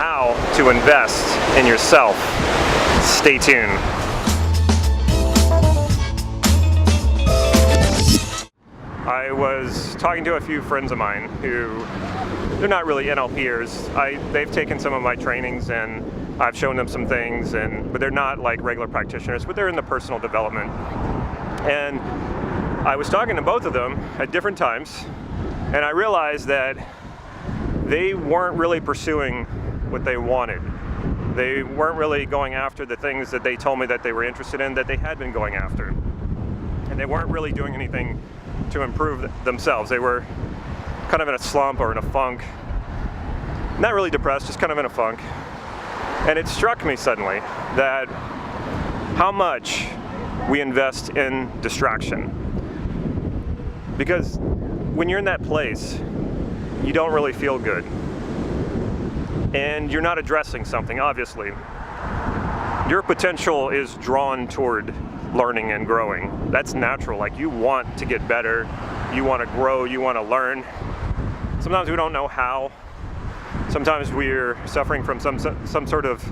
how to invest in yourself. Stay tuned. I was talking to a few friends of mine who, they're not really NLPers. They've taken some of my trainings and I've shown them some things, but they're not like regular practitioners, but they're in the personal development. And I was talking to both of them at different times, and I realized that they weren't really pursuing what they wanted. They weren't really going after the things that they told me that they were interested in, that they had been going after. And they weren't really doing anything to improve themselves. They were kind of in a slump or in a funk. Not really depressed, just kind of in a funk. And it struck me suddenly that how much we invest in distraction. Because when you're in that place, you don't really feel good. And you're not addressing something, obviously. Your potential is drawn toward learning and growing. That's natural. Like, you want to get better, you want to grow, you want to learn. Sometimes we don't know how. Sometimes we're suffering from some sort of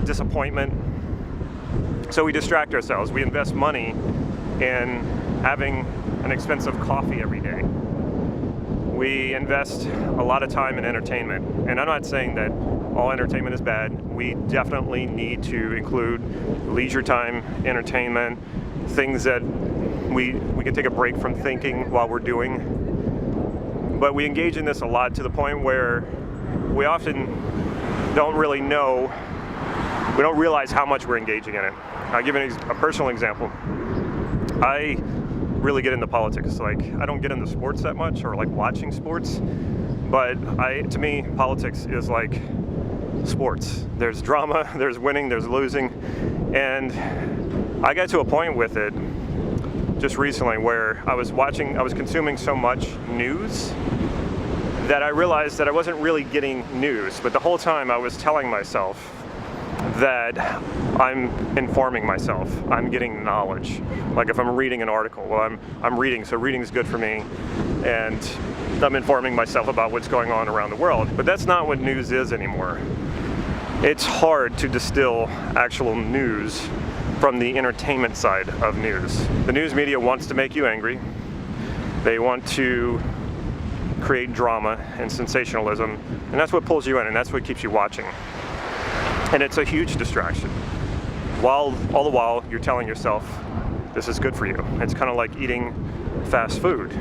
disappointment. So we distract ourselves. We invest money in having an expensive coffee every day. We invest a lot of time in entertainment. And I'm not saying that all entertainment is bad. We definitely need to include leisure time, entertainment, things that we can take a break from thinking while we're doing. But we engage in this a lot to the point where we often don't really know, we don't realize how much we're engaging in it. I'll give a personal example. I really get into politics. Like, I don't get into sports that much, or like watching sports, but to me, politics is like sports. There's drama, there's winning, there's losing, and I got to a point with it just recently where I was consuming so much news that I realized that I wasn't really getting news, but the whole time I was telling myself that I'm informing myself, I'm getting knowledge. Like, if I'm reading an article, well, I'm reading, so reading is good for me, and I'm informing myself about what's going on around the world. But that's not what news is anymore. It's hard to distill actual news from the entertainment side of news. The news media wants to make you angry. They want to create drama and sensationalism, and that's what pulls you in, and that's what keeps you watching. And it's a huge distraction. All the while you're telling yourself, this is good for you. It's kind of like eating fast food.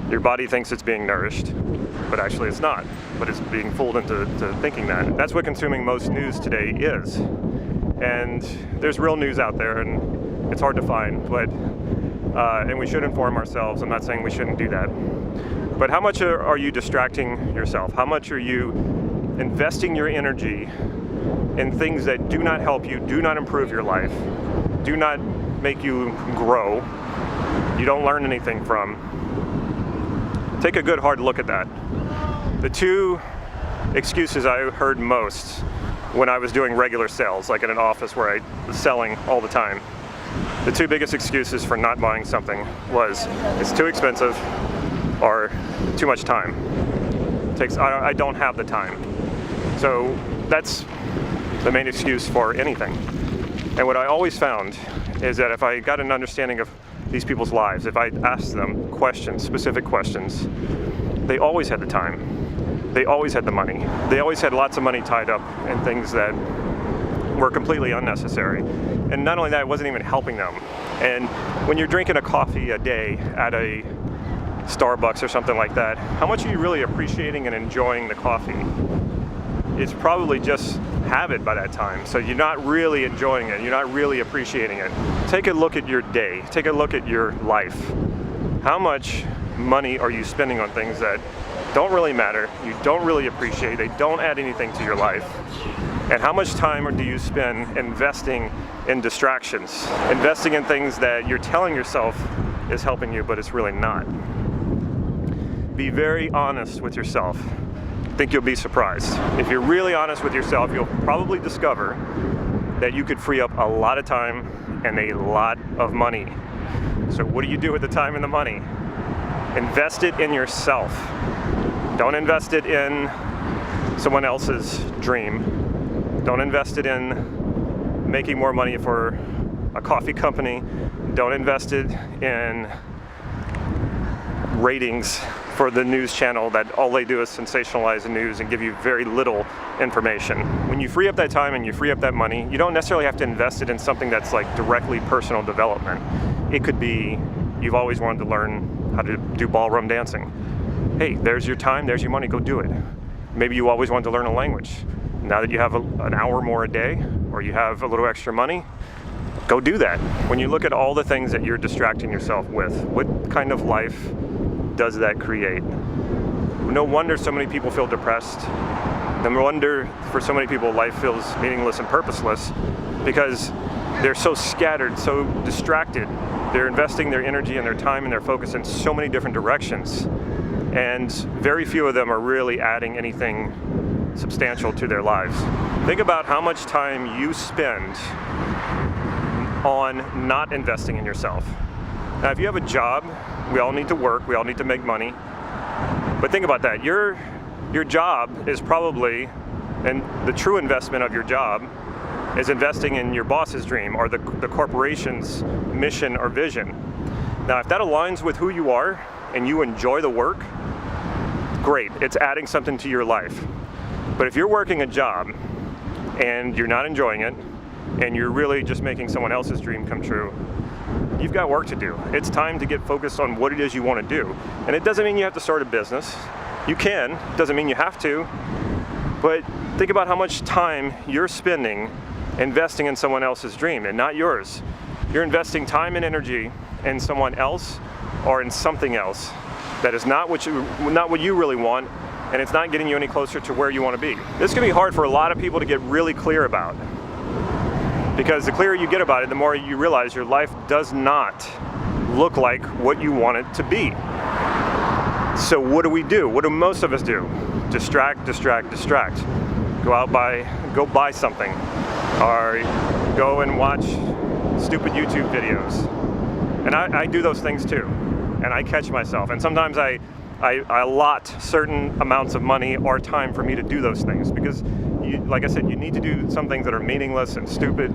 Your body thinks it's being nourished, but actually it's not. But it's being fooled into thinking that. That's what consuming most news today is. And there's real news out there, and it's hard to find, but and we should inform ourselves. I'm not saying we shouldn't do that. But how much are you distracting yourself? How much are you investing your energy in things that do not help you, do not improve your life, do not make you grow, you don't learn anything from? Take a good hard look at that. The two excuses I heard most when I was doing regular sales, like in an office where I was selling all the time, the two biggest excuses for not buying something was, it's too expensive or too much time. I don't have the time. So that's the main excuse for anything. And what I always found is that if I got an understanding of these people's lives, if I asked them questions, specific questions, they always had the time. They always had the money. They always had lots of money tied up in things that were completely unnecessary. And not only that, it wasn't even helping them. And when you're drinking a coffee a day at a Starbucks or something like that, how much are you really appreciating and enjoying the coffee? It's probably just habit by that time. So you're not really enjoying it. You're not really appreciating it. Take a look at your day. Take a look at your life. How much money are you spending on things that don't really matter, you don't really appreciate, they don't add anything to your life? And how much time do you spend investing in distractions? Investing in things that you're telling yourself is helping you, but it's really not. Be very honest with yourself. I think you'll be surprised. If you're really honest with yourself, you'll probably discover that you could free up a lot of time and a lot of money. So what do you do with the time and the money? Invest it in yourself. Don't invest it in someone else's dream. Don't invest it in making more money for a coffee company. Don't invest it in ratings for the news channel that all they do is sensationalize the news and give you very little information. When you free up that time and you free up that money, you don't necessarily have to invest it in something that's like directly personal development. It could be you've always wanted to learn how to do ballroom dancing. Hey, there's your time, there's your money, go do it. Maybe you always wanted to learn a language. Now that you have an hour more a day, or you have a little extra money, go do that. When you look at all the things that you're distracting yourself with, what kind of life does that create? No wonder so many people feel depressed. No wonder for so many people life feels meaningless and purposeless, because they're so scattered, so distracted. They're investing their energy and their time and their focus in so many different directions, and very few of them are really adding anything substantial to their lives. Think about how much time you spend on not investing in yourself. Now, if you have a job, we all need to work, we all need to make money, but think about that. Your job is probably, and the true investment of your job is investing in your boss's dream or the corporation's mission or vision. Now, if that aligns with who you are and you enjoy the work, great, it's adding something to your life. But if you're working a job and you're not enjoying it, and you're really just making someone else's dream come true, you've got work to do. It's time to get focused on what it is you want to do. And it doesn't mean you have to start a business. You can, doesn't mean you have to, but think about how much time you're spending investing in someone else's dream and not yours. You're investing time and energy in someone else or in something else that is not what you really want, and it's not getting you any closer to where you want to be. This can be hard for a lot of people to get really clear about, because the clearer you get about it, the more you realize your life does not look like what you want it to be. So what do we do? What do most of us do? Distract, distract, distract. Go buy something, or go and watch stupid YouTube videos. And I do those things too, and I catch myself. And sometimes I allot certain amounts of money or time for me to do those things, because like I said, you need to do some things that are meaningless and stupid,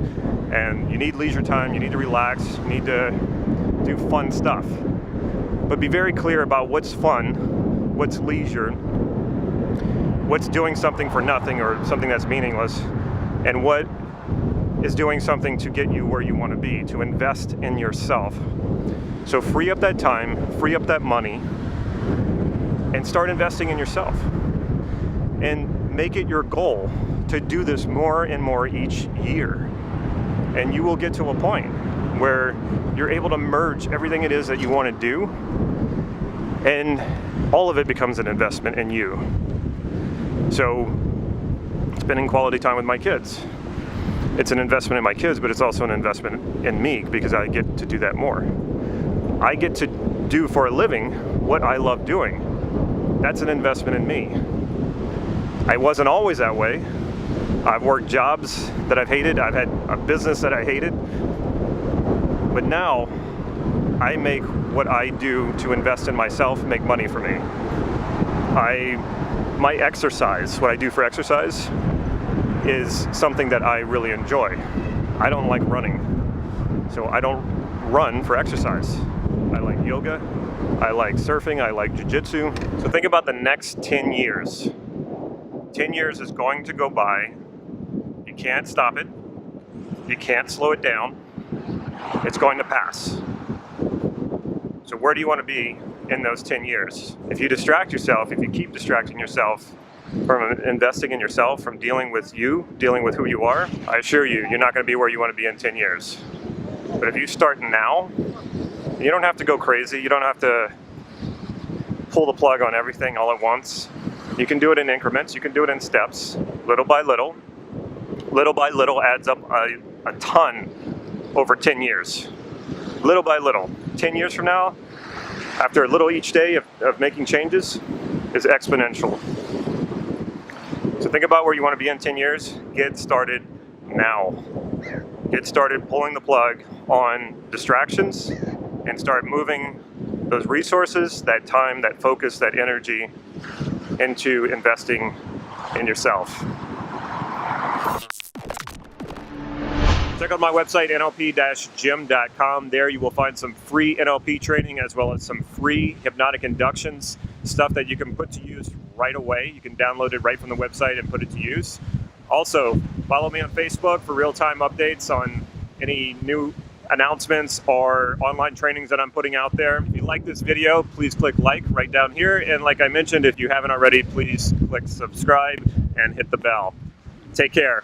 and you need leisure time, you need to relax, you need to do fun stuff. But be very clear about what's fun, what's leisure, what's doing something for nothing or something that's meaningless, and what is doing something to get you where you want to be, to invest in yourself. So free up that time, free up that money, and start investing in yourself. And make it your goal to do this more and more each year. And you will get to a point where you're able to merge everything it is that you want to do, and all of it becomes an investment in you. So, spending quality time with my kids. It's an investment in my kids, but it's also an investment in me, because I get to do that more. I get to do for a living what I love doing. That's an investment in me. I wasn't always that way. I've worked jobs that I've hated. I've had a business that I hated. But now I make what I do to invest in myself make money for me. My exercise, what I do for exercise, is something that I really enjoy. I don't like running, so I don't run for exercise. I like yoga, I like surfing, I like jiu-jitsu. So think about the next 10 years. 10 years is going to go by. You can't stop it. You can't slow it down. It's going to pass. So where do you want to be in those 10 years? If you distract yourself, if you keep distracting yourself from investing in yourself, from dealing with you, dealing with who you are, I assure you, you're not going to be where you want to be in 10 years. But if you start now, you don't have to go crazy. You don't have to pull the plug on everything all at once. You can do it in increments. You can do it in steps, little by little. Little by little adds up a ton over 10 years. Little by little. 10 years from now, after a little each day of making changes, is exponential. So think about where you want to be in 10 years. Get started now. Get started pulling the plug on distractions and start moving those resources, that time, that focus, that energy into investing in yourself. Check out my website, nlp-gym.com. There you will find some free NLP training as well as some free hypnotic inductions, stuff that you can put to use right away. You can download it right from the website and put it to use. Also, follow me on Facebook for real-time updates on any new announcements or online trainings that I'm putting out there. If you like this video, please click like right down here. And like I mentioned, if you haven't already, please click subscribe and hit the bell. Take care.